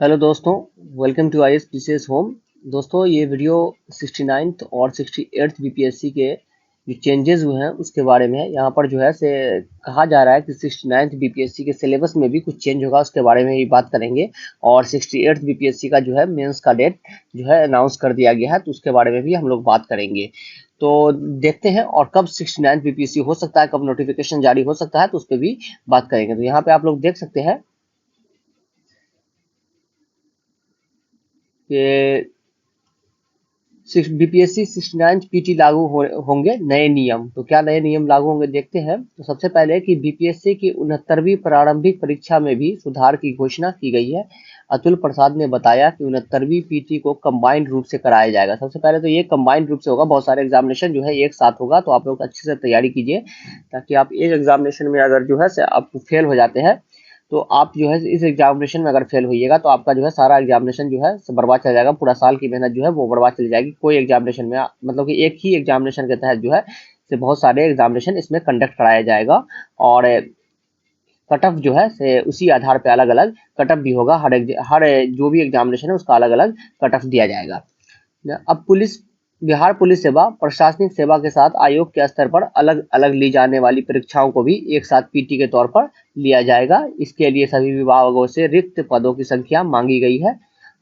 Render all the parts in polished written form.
Hello दोस्तों, welcome to I S PCS home. दोस्तों, ये वीडियो 69th और 68th बीपीएससी के जो चेंजेस हुए हैं उसके बारे में है। यहाँ पर जो है से कहा जा रहा है कि 69th बीपीएससी के सिलेबस में भी कुछ चेंज होगा, उसके बारे में ही बात करेंगे। और 68th बीपीएससी का जो है मेंस का डेट जो है अनाउंस कर दिया गया है, तो उसके बारे में भी हम लोग बात करेंगे। तो देखते हैं और कब 69th बीपीएससी हो सकता है, कब नोटिफिकेशन जारी हो सकता है, तो उस पर भी बात करेंगे। तो यहाँ पे आप लोग देख सकते हैं कि बीपीएससी 69 पीटी लागू होंगे नए नियम। तो क्या नए नियम लागू होंगे देखते हैं। तो सबसे पहले कि बीपीएससी की 69वीं प्रारंभिक परीक्षा में भी सुधार की घोषणा की गई है। अतुल प्रसाद ने बताया कि 69वीं पीटी को कंबाइंड रूप से कराया जाएगा। सबसे पहले तो ये कंबाइंड रूप से होगा, बहुत सारे एग्जामिनेशन जो है एक साथ होगा, तो आप लोग अच्छे से तैयारी कीजिए ताकि आप एक एग्जामिनेशन में अगर जो है से आप फेल हो जाते हैं तो आप जो है इस एग्जामिनेशन में अगर फेल होइएगा तो आपका जो है सारा एग्जामिनेशन जो है बर्बाद चल जाएगा, पूरा साल की मेहनत जो है वो बर्बाद चली जाएगी। कोई एग्जामिनेशन में मतलब कि एक ही एग्जामिनेशन के तहत जो है से बहुत सारे एग्जामिनेशन इसमें कंडक्ट कराया जाएगा और कट ऑफ जो है से उसी आधार पे अलग अलग कट ऑफ भी होगा। हर जो भी एग्जामिनेशन है उसका अलग अलग कट ऑफ दिया जाएगा। अब बिहार पुलिस सेवा प्रशासनिक सेवा के साथ आयोग के स्तर पर अलग अलग ली जाने वाली परीक्षाओं को भी एक साथ पीटी के तौर पर लिया जाएगा। इसके लिए सभी विभागों से रिक्त पदों की संख्या मांगी गई है।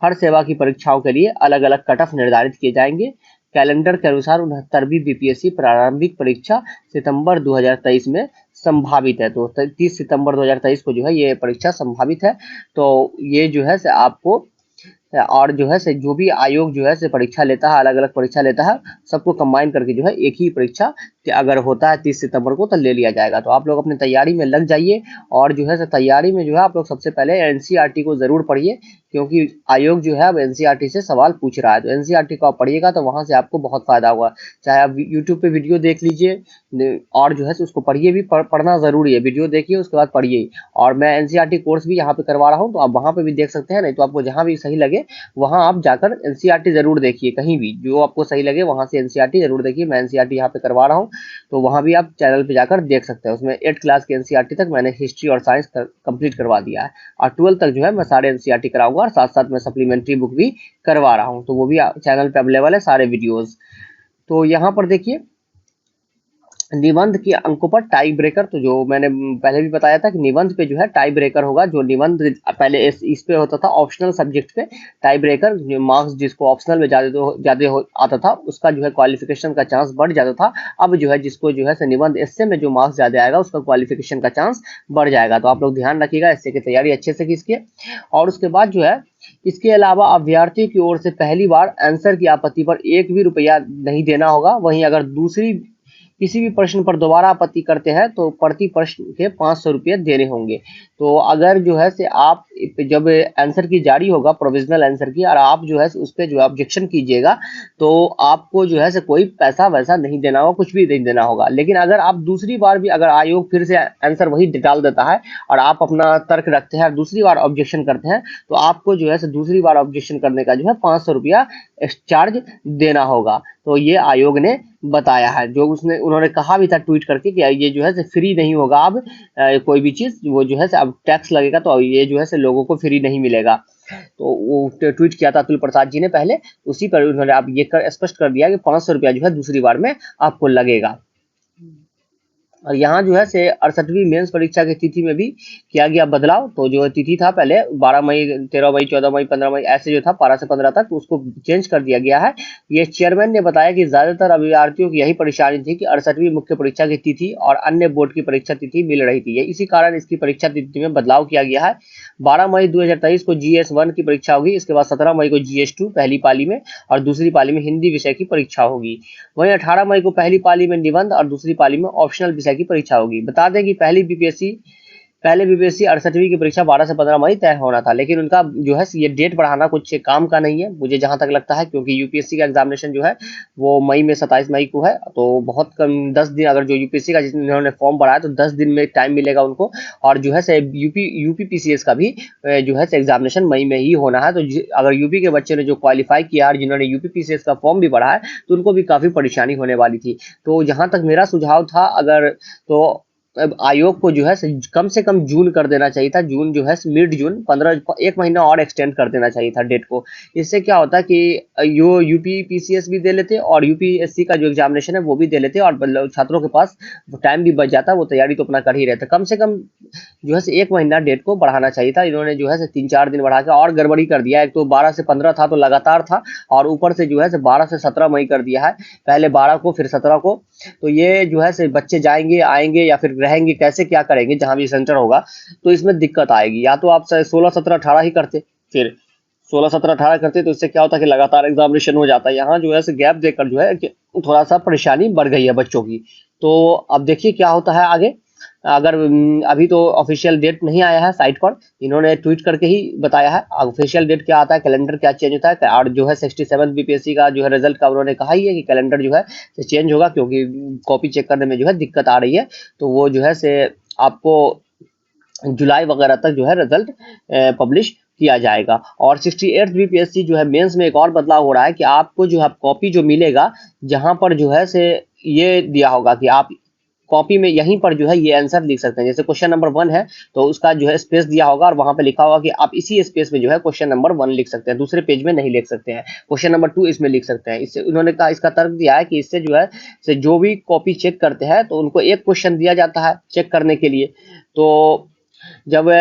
हर सेवा की परीक्षाओं के लिए अलग अलग कट ऑफ निर्धारित किए जाएंगे। कैलेंडर के अनुसार 69वीं बीपीएससी प्रारंभिक परीक्षा सितंबर 2023 में संभावित है। तो 30 सितंबर 2023 को जो है ये परीक्षा संभावित है। तो ये जो है से आपको और जो है से जो भी आयोग जो है से परीक्षा लेता है, अलग अलग परीक्षा लेता है, सबको कंबाइन करके जो है एक ही परीक्षा अगर होता है 30 सितंबर को तो ले लिया जाएगा। तो आप लोग अपनी तैयारी में लग जाइए और जो है से तैयारी में जो है आप लोग सबसे पहले एनसीईआरटी को जरूर पढ़िए, क्योंकि आयोग जो है अब एनसीईआरटी से सवाल पूछ रहा है। तो एनसीईआरटी को आप पढ़िएगा तो वहां से आपको बहुत फायदा होगा। चाहे आप यूट्यूब पे वीडियो देख लीजिए और जो है उसको पढ़िए भी, पढ़ना जरूरी है। वीडियो देखिए उसके बाद पढ़िए। और मैं एनसीईआरटी कोर्स भी यहाँ पे करवा रहा हूँ, तो आप वहां पे भी देख सकते हैं। नहीं तो आपको जहां भी सही लगे वहां आप जाकर एनसीईआरटी जरूर देखिए, कहीं भी जो आपको सही लगे वहां से एनसीईआरटी जरूर देखिए। मैं एनसीईआरटी यहाँ पे करवा रहा हूँ, तो वहां भी आप चैनल पे जाकर देख सकते हैं। उसमें 8th क्लास के एनसीईआरटी तक मैंने हिस्ट्री और साइंस कंप्लीट करवा दिया है, और 12th तक जो है मैं सारे एनसीईआरटी कराऊंगा, और साथ साथ मैं सप्लीमेंट्री बुक भी करवा रहा हूँ। तो वो भी चैनल पे अवेलेबल है सारे वीडियोज। तो यहाँ पर देखिए निबंध के अंकों पर टाई ब्रेकर। तो जो मैंने पहले भी बताया था कि निबंध पे जो है टाई ब्रेकर होगा। जो निबंध पहले इस पे होता था ऑप्शनल सब्जेक्ट पे, टाई ब्रेकर मार्क्स जिसको ऑप्शनल में ज्यादा आता था उसका जो है क्वालिफिकेशन का चांस बढ़ जाता था। अब जो है जिसको जो है निबंध एस्से में जो मार्क्स ज्यादा आएगा उसका क्वालिफिकेशन का चांस बढ़ जाएगा। तो आप लोग ध्यान रखिएगा, एस्से की तैयारी अच्छे से कीजिए। और उसके बाद जो है इसके अलावा अभ्यर्थी की ओर से पहली बार आंसर की आपत्ति पर एक भी रुपया नहीं देना होगा। वहीं अगर दूसरी किसी भी प्रश्न पर दोबारा आपत्ति करते हैं तो प्रति प्रश्न के 500 रुपये देने होंगे। तो अगर जो है से आप जब आंसर की जारी होगा प्रोविजनल आंसर की, और आप जो है उस पर जो ऑब्जेक्शन कीजिएगा तो आपको जो है से कोई पैसा वैसा नहीं देना होगा, कुछ भी नहीं देना होगा। लेकिन अगर आप दूसरी बार भी अगर आयोग फिर से आंसर वही डाल देता है और आप अपना तर्क रखते हैं और दूसरी बार ऑब्जेक्शन करते हैं तो आपको जो है से दूसरी बार ऑब्जेक्शन करने का जो है 500 रुपया चार्ज देना होगा। तो ये आयोग ने बताया है, जो उन्होंने कहा भी था ट्वीट करके कि ये जो है फ्री नहीं होगा। अब कोई भी चीज वो जो है अब टैक्स लगेगा, तो ये जो है लोगों को फ्री नहीं मिलेगा। तो वो ट्वीट किया था अतुल प्रसाद जी ने पहले, उसी पर उन्होंने अब ये स्पष्ट कर दिया कि 500 रुपया जो है दूसरी बार में आपको लगेगा। और यहाँ जो है से 68वीं मेंस परीक्षा की तिथि में भी किया गया बदलाव। तो जो तिथि था पहले 12 मई, 13 मई, 14 मई, 15 मई ऐसे जो था 12 से 15 तक, तो उसको चेंज कर दिया गया है। ये चेयरमैन ने बताया कि ज्यादातर अभ्यर्थियों की यही परेशानी थी कि 68वीं मुख्य परीक्षा की तिथि और अन्य बोर्ड की परीक्षा तिथि मिल रही थी। इसी कारण इसकी परीक्षा तिथि में बदलाव किया गया है। 12 मई 2023 को GS1 की परीक्षा होगी। इसके बाद 17 मई को GS2 पहली पाली में और दूसरी पाली में हिंदी विषय की परीक्षा होगी। वहीं 18 मई को पहली पाली में निबंध और दूसरी पाली में ऑप्शनल विषय की परीक्षा होगी। बता दें कि पहले बीपीएससी 68वीं की परीक्षा 12 से 15 मई तय होना था, लेकिन उनका जो है ये डेट बढ़ाना कुछ काम का नहीं है मुझे जहां तक लगता है, क्योंकि यूपीएससी का एग्जामिनेशन जो है वो मई में 27 मई को है। तो बहुत कम 10 दिन, अगर जो यूपीएससी का जिन्होंने फॉर्म भरा है तो 10 दिन में टाइम मिलेगा उनको। और जो है यूपी पीसीएस का भी जो है एग्जामिनेशन मई में ही होना है। तो अगर यूपी के बच्चे ने जो क्वालिफाई किया और जिन्होंने यूपी पीसीएस का फॉर्म भी भरा है तो उनको भी काफी परेशानी होने वाली थी। तो जहां तक मेरा सुझाव था, अगर तो आयोग को जो है कम से कम जून कर देना चाहिए था। जून जो है मिड जून 1 महीना और एक्सटेंड कर देना चाहिए था डेट को। इससे क्या होता है कि यो यूपी पीसीएस भी दे लेते और यूपीएससी का जो एग्जामिनेशन है वो भी दे लेते और छात्रों के पास टाइम भी बच जाता, वो तैयारी तो अपना कर ही रहता। कम से कम जो है 1 महीना डेट को बढ़ाना चाहिए था। इन्होंने जो है 3-4 दिन बढ़ा के और गड़बड़ी कर दिया। एक तो 12 से 15 था तो लगातार था, और ऊपर से जो है 12 से 17 मई कर दिया है, पहले 12 को फिर 17 को। तो ये जो है बच्चे जाएंगे आएंगे या फिर रहेंगे, कैसे क्या करेंगे जहां भी सेंटर होगा, तो इसमें दिक्कत आएगी। या तो आप 16 17 18 ही करते, फिर 16 17 18 करते, तो इससे क्या होता कि लगातार एग्जामिनेशन हो जाता है। यहाँ जो है गैप देकर जो है कि थोड़ा सा परेशानी बढ़ गई है बच्चों की। तो अब देखिए क्या होता है आगे। अगर अभी तो ऑफिशियल डेट नहीं आया है साइट पर, इन्होंने ट्वीट करके ही बताया है। ऑफिशियल डेट क्या आता है, कैलेंडर क्या चेंज होता है, और जो है 67 बीपीएससी का जो है रिजल्ट का उन्होंने कहा ही है कि कैलेंडर जो है चेंज होगा, क्योंकि कॉपी चेक करने में जो है दिक्कत आ रही है। तो वो जो है आपको जुलाई वगैरह तक जो है रिजल्ट पब्लिश किया जाएगा। और 68 बीपीएससी जो है मेंस में एक और बदलाव हो रहा है कि आपको जो है कॉपी जो मिलेगा, जहां पर जो है ये दिया होगा कि आप कॉपी में यहीं पर जो है ये आंसर लिख सकते हैं। जैसे क्वेश्चन नंबर 1 है तो उसका जो है स्पेस दिया होगा और वहां पे लिखा होगा कि आप इसी स्पेस में जो है क्वेश्चन नंबर 1 लिख सकते हैं, दूसरे पेज में नहीं लिख सकते हैं। क्वेश्चन नंबर 2 इसमें लिख सकते हैं। इससे उन्होंने कहा, इसका तर्क दिया है कि इससे जो है जो भी कॉपी चेक करते हैं तो उनको एक क्वेश्चन दिया जाता है चेक करने के लिए। तो जब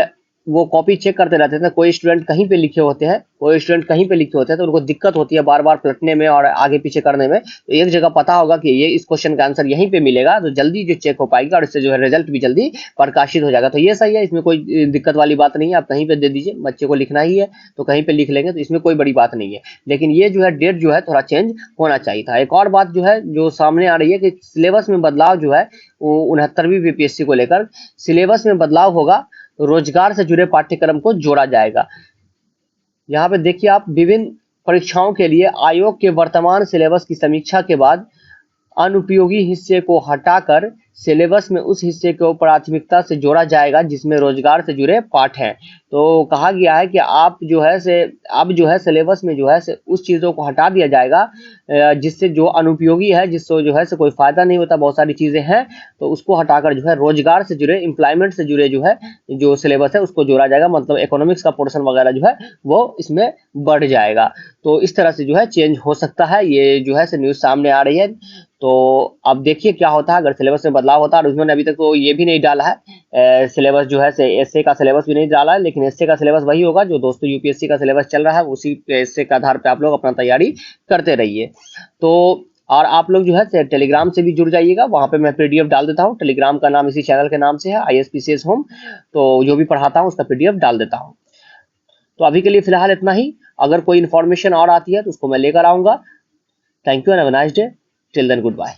वो कॉपी चेक करते रहते थे, कोई स्टूडेंट कहीं पे लिखे होते हैं, कोई स्टूडेंट कहीं पे लिखे होते हैं, तो उनको दिक्कत होती है बार बार पलटने में और आगे पीछे करने में। तो एक जगह पता होगा कि ये इस क्वेश्चन का आंसर यहीं पे मिलेगा, तो जल्दी जो चेक हो पाएगा और इससे जो है रिजल्ट भी जल्दी प्रकाशित हो जाएगा। तो ये सही है, इसमें कोई दिक्कत वाली बात नहीं है। आप कहीं पे दे दीजिए, बच्चे को लिखना ही है तो कहीं पे लिख लेंगे, तो इसमें कोई बड़ी बात नहीं है। लेकिन ये जो है डेट जो है थोड़ा चेंज होना चाहिए था। एक और बात जो है जो सामने आ रही है कि सिलेबस में बदलाव जो है 69वीं बीपीएससी को लेकर सिलेबस में बदलाव होगा, रोजगार से जुड़े पाठ्यक्रम को जोड़ा जाएगा। यहाँ पे देखिए आप, विभिन्न परीक्षाओं के लिए आयोग के वर्तमान सिलेबस की समीक्षा के बाद अनुपयोगी हिस्से को हटाकर सिलेबस में उस हिस्से को प्राथमिकता से जोड़ा जाएगा जिसमें रोजगार से जुड़े पाठ हैं। तो कहा गया है कि आप जो है अब जो है सिलेबस में जो है उस चीज़ों को हटा दिया जाएगा जिससे जो अनुपयोगी है, जिससे जो है कोई फायदा नहीं होता, बहुत सारी चीज़ें हैं, तो उसको हटाकर जो है रोजगार से जुड़े, एम्प्लॉयमेंट से जुड़े जो है जो सिलेबस है उसको जोड़ा जाएगा। मतलब इकोनॉमिक्स का पोर्शन वगैरह जो है वो इसमें बढ़ जाएगा। तो इस तरह से जो है चेंज हो सकता है, ये जो है न्यूज़ सामने आ रही है। तो अब देखिए क्या होता है अगर सिलेबस में बदलाव होता है। और उन्होंने अभी तक तो ये भी नहीं डाला है सिलेबस जो है एसए का सिलेबस भी नहीं डाला है, लेकिन एसए का सिलेबस वही होगा जो दोस्तों यूपीएससी का सिलेबस चल रहा है, उसी एसए के आधार पे आप लोग अपना तैयारी करते रहिए। तो और आप लोग जो है टेलीग्राम से भी जुड़ जाइएगा, वहां पे मैं पीडीएफ डाल देता हूँ। टेलीग्राम का नाम इसी चैनल के नाम से है, ISPCS होम। तो जो भी पढ़ाता हूँ उसका पीडीएफ डाल देता हूँ। तो अभी के लिए फिलहाल इतना ही। अगर कोई इन्फॉर्मेशन और आती है तो उसको मैं लेकर आऊंगा। Thank you and have a nice day. Till then good bye.